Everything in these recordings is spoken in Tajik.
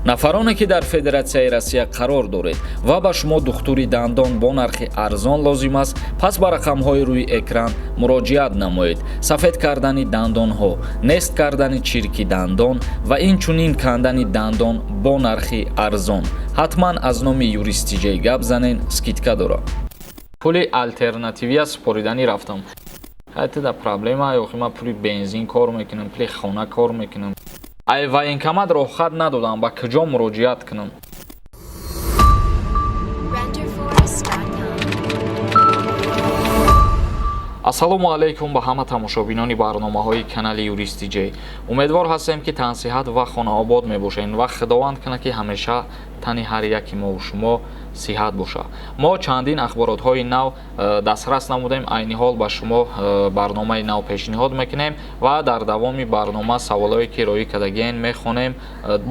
нафароне ки дар Федератсияи Россия қарор доред ва ба шумо духтури дандон бо нархи арзон лозим аст, пас ба рақамҳои рӯи экран муроҷиат намоед. Сафед кардани дандонҳо, нест кардани чирки дандон ва инчунин кандани дандон бо нархи арзон. ҳатман аз номи юристиҷей гап занен, скидка дорам. Пули алтернативия споридани рафтам. ҳайтида проблема ёхи ман пули бензин кор мекунам, пули хона кор мекунам. ай военкомат роҳхат надодам, ба куҷо муроҷиат кунам? ассалому алайкум ба ҳама тамошобинони барномаҳои канали юристиҷей. умедвор ҳастем ки тансиҳат ва хонаобод мебошед ва худованд кунад ки ҳамеша тани ҳар яки мову шумо сиҳат боша. мо чандин ахборотҳои нав дастрас намудем, айни ҳол ба шумо барномаи нав пешниҳод мекунем ва дар давоми барнома саволое ки роӣ кардагиен мехонем.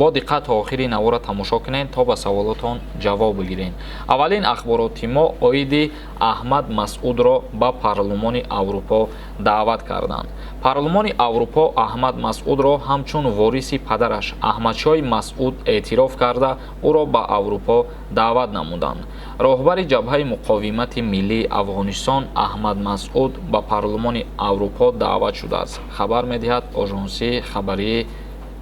бо диққат то охири навора тамошо кунед то ба саволотон ҷавоб бигиред. аввалин ахбороти мо оиди Аҳмад Масъудро ба парлумони Аврупо даъват карданд. парлумони Аврупо Аҳмад Масъудро ҳамчун вориси падараш Аҳмадшоҳи Масъуд эътироф карда ӯро ба Аврупо даъват намуданд. роҳбари ҷабҳаи муқовимати миллии Афғонистон Аҳмад Масъуд ба парлумони Аврупо даъват шудааст. хабар медиҳад оҷонсии хабарии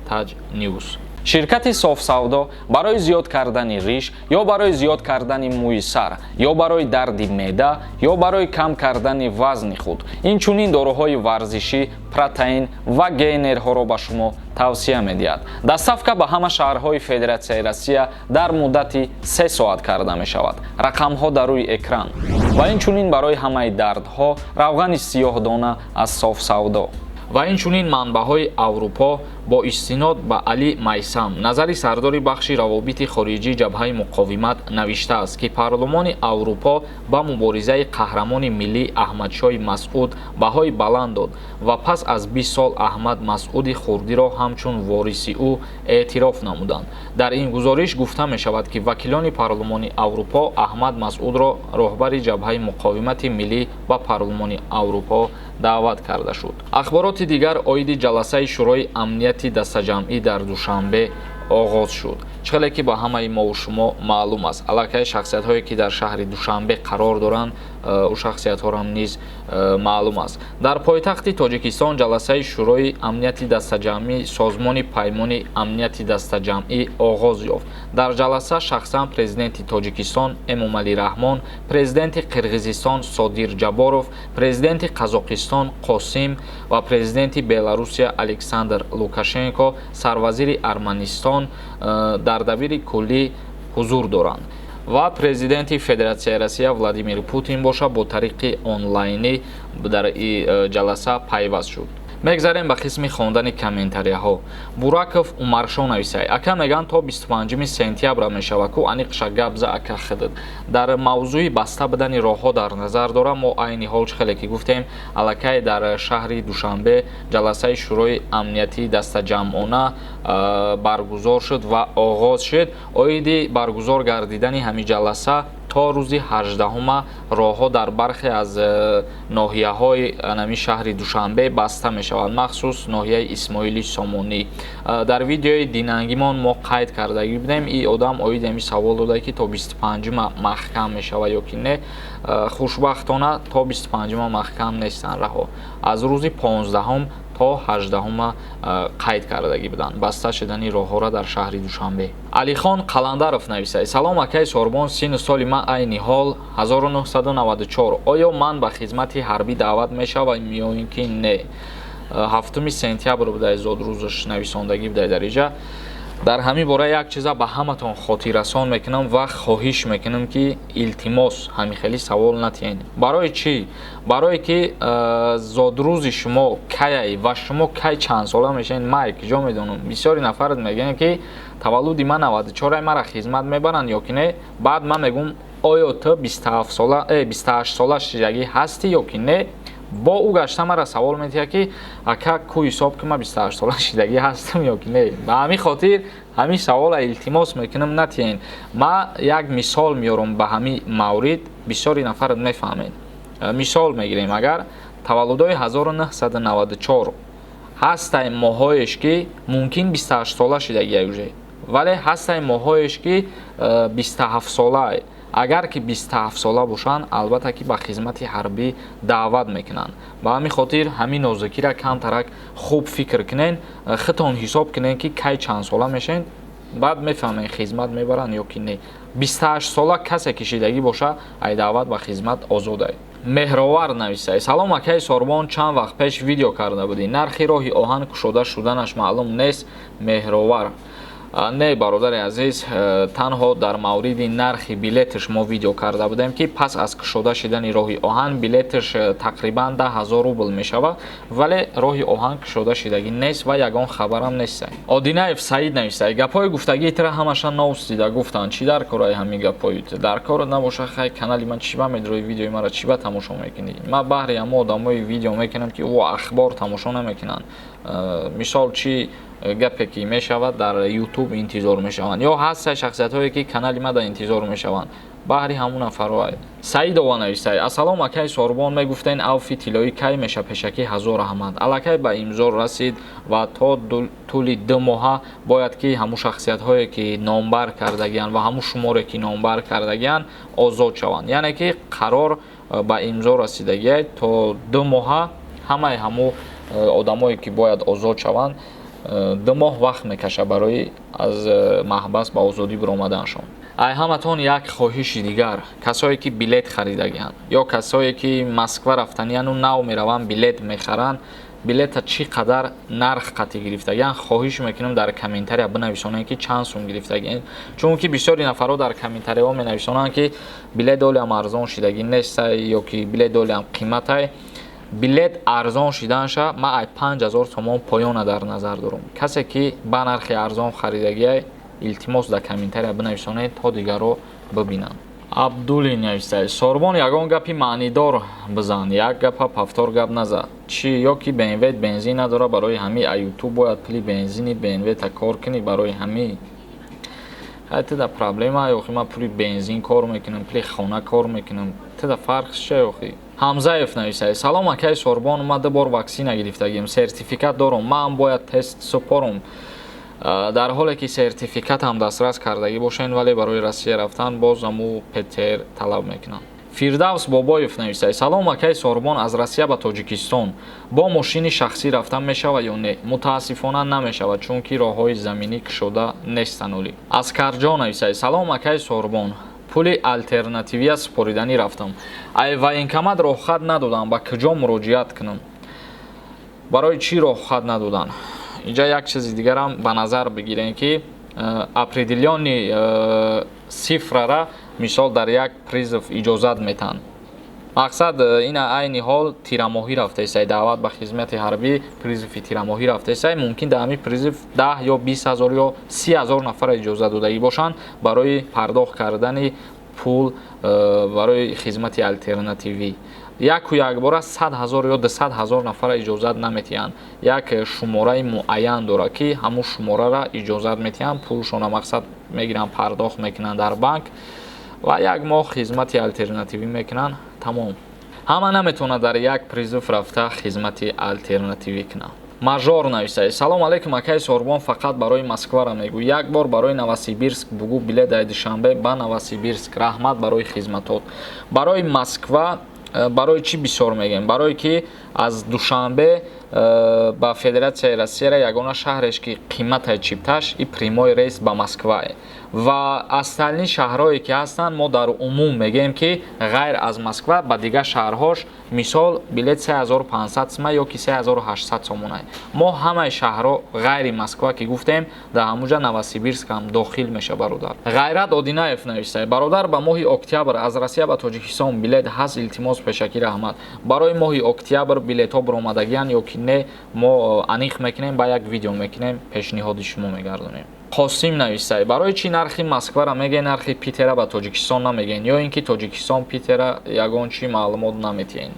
Taj News. ширкати софсавдо барои зиёд кардани риш ё барои зиёд кардани мӯи сар ё барои дарди меъда ё барои кам кардани вазни худ инчунин доруҳои варзишӣ, протеин ва гейнерҳоро ба шумо тавсия медиҳад. доставка ба ҳама шаҳрҳои Федератсияи Россия дар муддати 3 соат карда мешавад. рақамҳо дар рӯи экран. ва инчунин барои ҳамаи дардҳо равғани сиёҳдона аз софсавдо. ва инчунин манбаъҳои Аврупо бо истинод ба Али Майсам, назари сардори бахши равобити хориҷии ҷабҳаи муқовимат навиштааст ки парлумони Аврупо ба муборизаи қаҳрамони миллӣ Аҳмадшоҳи Масъуд баҳои баланд дод ва пас аз 20 сол Аҳмад Масъуди хурдиро ҳамчун вориси ӯ эътироф намуданд. дар ин гузориш гуфта мешавад ки вакилони парлумони Аврупо Аҳмад Масъудро роҳбари ҷабҳаи муқовимати миллӣ ба парлумони Аврупо даъват карда шуд. ахбороти дигар оиди ҷаласаи шӯрои амнияти дастаҷамъӣ дар душанбе оғоз шуд. чхеле ки ба ҳамаи мову шумо маълум аст, аллакай шахсиятҳое ки дар шаҳри Душанбе қарор доранд ӯ шахсиятҳорам низ маълум аст. дар пойтахти Тоҷикистон ҷаласаи шӯрои амнияти дастаҷамъӣ созмони паймони амнияти дастаҷамъӣ оғоз ёфт. дар ҷаласа шахсан президенти Тоҷикистон Эмомалӣ Раҳмон, президенти Қирғизистон Содир Ҷаборов, президенти Қазоқистон Қосим ва президенти Беларусия Александр Лукашенко, сарвазири Арманистон дардабири куллӣ ҳузур доранд ва президенти Федератсияи Россия Владимир Путин боша бо тариқи онлайнӣ дар ҷаласа пайваст шуд. мегзарем ба қисми хондани комментарияҳо. Бураков Умаршон нависай. Ака меган то 25 сентябра мешава ку аниқша габза ака хидд. дар мавзӯи баста будани роҳҳо дар назар дорам. мо айни ҳол чихеле ки гуфтем аллакай дар шаҳри Душанбе ҷаласаи шӯрои амниятии дастаҷамъона баргузор шуд ва оғоз шуд. оиди баргузор гардидани ҳамин ҷаласа то рӯзи 18 роҳҳо дар бархе аз ноҳияҳои нами шаҳри Душанбе баста мешавад, махсус ноҳияи Исмоили Сомонӣ. дар видеои динангимон мо қайд кардаги будем, и одам оиди ҳамин савол дода ки то 25 маҳкам мешава ё ки не. хушбахтона то 25 маҳкам нестанд раҳо. аз рӯзи 15 то 18 қайд кардаги буданд баста шудани роҳҳоро дар шаҳри Душанбе. Алихон Қаландаров нависад. Салом акай Сорбон, сину соли ман айни ҳол 1994. оё ман ба хизмати ҳарбӣ даъват мешавам ё ин ки не? 7 сентябр будай зодрӯзаш нависондагӣ будай дар иҷа. дар ҳамин бора як чиза ба ҳаматон хотиррасон мекунам ва хоҳиш мекунам ки илтимос ҳамин хели савол натиҳед. барои чӣ? барое ки зодрӯзи шумо кай ва шумо кай чанд сола мешавед май киҷо медонам. бисёри нафарат мегӯянд ки таваллуди ман 94 мара хизмат мебаранд ё ки не. баъд ман мегӯм оё ту 28 сола шидагӣ ҳастӣ ё ки не? бо ӯ гашта мара савол метиҳад ки ака ку ҳисоб ки ман 28 сола шидагӣ ҳастам ё ки не? ба ҳамин хотир ҳамин савола илтимос мекунам натиҳед. ман як мисол меёрам ба ҳамин маврид, бисёри нафарат мефаҳмед. мисол мегирем, агар таваллудои 1994 ҳастай моҳоеш ки мумкин 28 сола шидагӣ уже вале ҳастаи моҳоеш ки 27 сола агар ки 27 сола бошанд албатта ки ба хизмати ҳарбӣ даъват мекунанд. ба ҳамин хотир ҳамин нозикиро камтарак хуб фикр кунен, худтон ҳисоб кунен ки кай чанд сола мешавед, баъд мефаҳмед хизмат мебаранд ё ки не. 28 сола касе ки шидагӣ боша ай даъват ба хизмат озод ай. меҳровар нависай: салом акаи Сорбон, чанд вақт пеш видео карда будӣ, нархи роҳи оҳан кушода шуданаш маълум нест. Меҳровар: не бародари азиз, танҳо дар мавриди нархи билеташ мо видео карда будем ки пас аз кушода шидани роҳи оҳан билеташ тақрибан 10,000 рубл мешавад, вале роҳи оҳан кушода шидагӣ нест ва ягон хабарам нестай. Одинаев Саид нависай: гапҳои гуфтагии тира ҳамаша наустида гуфтанд, чи дар кораи ҳамин гапҳоит? Дар кор набоша, хай канали ман чиба медрои видеои мара чиба тамошо мекунӣ? Ман баҳри ҳама одамои видео мекунам ки ахбор тамошо намекунанд. мисол чи гапе ки мешавад дар YouTube интизор мешаванд, ё ҳастай шахсиятҳое ки канали мада интизор мешаванд. баҳри ҳамун нафаро. Саидова нависай: ассалом акаи Сорбон, мегуфтен авфи тиллои кай меша пешакӣ 1000 раҳмат. Аллакай ба имзо расид ва то тӯли 2 моҳа бояд ки ҳамун шахсиятҳое ки номбар кардагиянд ва ҳамун шуморе ки номбар кардагиянд озод шаванд. Яъне ки қарор ба имзо расидагиай то 2 моҳа ҳамаи ҳамун одамое ки бояд озод шаванд 2 моҳ вақт мекаша барои аз маҳбас ба озодӣ биромаданшон. ай ҳаматон як хоҳиши дигар, касое ки билет харидагиянд ё касое ки Москва рафтанияну нав мераванд билет мехаранд, билета чӣ қадар нарх қатъӣ гирифтагиянд, хоҳиш мекунем дар комментария бинависонем ки чанд сум гирифтагиянд, чунки бисёри нафаро дар комментариҳо менависонанд ки билет долиам арзон шидагӣ нестай ё ки билет долиам қиматай. билет арзон шиданша ман ай 5000 сомон поёна дар назар дорам. касе ки ба нархи арзон харидагиай илтимос дар комментария бинависонед то дигаро бибинанд. Абдулин навистай: Сорбон, ягон гапи маънидор бизан, як гапа пафтор гап наза. Чи ё ки BMW бензин надора, барои ҳами ай YouTube бояд пули бензини BMW та кор кунӣ барои ҳами? Тида проблема ёхи ман пули бензин кор мекунам, пули хона кор мекунам. Тида фарқш чия ёхи? Ҳамзаев нависай: салом акаи Сорбон, ман 2 бор ваксина гирифтагим, сертификат дорам, ман бояд тест супорам. дар ҳоле ки сертификатам дастрас кардагӣ бошен, вале барои Россия рафтан боз аму ПТР талаб мекунанд. Фирдавс Бобоев нависай: салом акаи Сорбон, аз Россия ба Тоҷикистон бо мошини шахсӣ рафтан мешавад ё не? Мутаассифона намешавад, чунки роҳҳои заминӣ кушода нестанд оли. Аскарҷон нависай: салом акаи Сорбон, пули алтернативия супориданӣ рафтам. ай военкомат роҳхат надоданд, ба куҷо муроҷиат кунам? барои чӣ роҳхат надоданд? инҷа як чизи дигарам ба назар бигирем ки определённи сифрара мисол дар як призв иҷозат метаҳанд. мақсад ина айни ҳол тирамоҳӣ рафтаисай, даъват ба хизмати ҳарбӣ призви тирамоҳӣ рафтаисай, мумкин дар ҳамин призв 10 ё 20,000 ё 30,000 нафара иҷозат додагӣ бошанд барои пардохт кардани пул барои хизмати алтернативӣ. яку якбора 100,000 ё 200,000 нафара иҷозат наметиҳанд. як шумораи муайян дорад ки ҳамун шумораро иҷозат метиҳанд, пулшона мақсад мегиранд, пардохт мекунанд дар банк ва як моҳ хизмати алтернативӣ мекунанд. Тамом. ҳама наметавонад дар як призв рафта хизмати алтернативӣ кунанд. Мажор нависай: салом алейкум акаи Сорбон, фақат барои Москвара мегӯ. Як бор барои Новосибирск бугӯ билет дай душанбе ба Новосибирск. раҳмат барои хизматот. барои Москва барои чӣ бисёр мегем? барое ки аз душанбе ба Федератсияи Россияра ягона шаҳреш ки қиматай чипташ и прямой рейс ба Москвае ва остальни шаҳрҳое ки ҳастанд мо дар умум мегем ки ғайр аз Москва ба дигар шаҳрҳош мисол билет 3500 сомон ё ки 3800 сомонай. мо ҳамаи шаҳрҳо ғайри Москва ки гуфтем дар ҳамунҷа Новосибирск ҳам дохил меша бародар. Ғайрат Одинаев нависай: бародар, ба моҳи октябр аз Россия ба Тоҷикистон билет ҳаст, илтимос пешакӣ раҳмат. барои моҳи октябр билетҳо биромадагиянд ё ки не, мо аниқ мекунем, ба як видео мекунем, пешниҳоди шумо мегардонем. Қосим нависай: барои чӣ нархи Москвара мегӯед, нархи Питера ба Тоҷикистон намегӯед, ё ин ки Тоҷикистон Питера ягон чӣ маълумот наметиҳед?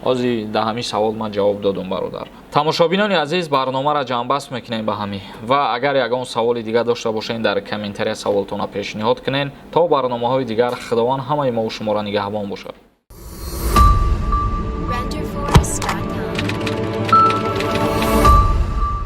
ҳозир да ҳамин савол ман ҷавоб додам бародар. тамошобинони азиз, барномаро ҷамъбаст мекунем ба ҳамин ва агар ягон саволи дигар дошта бошед дар комментария саволтона пешниҳод кунед. то барномаҳои дигар худованд ҳамаи мо шуморо нигаҳбон бошад.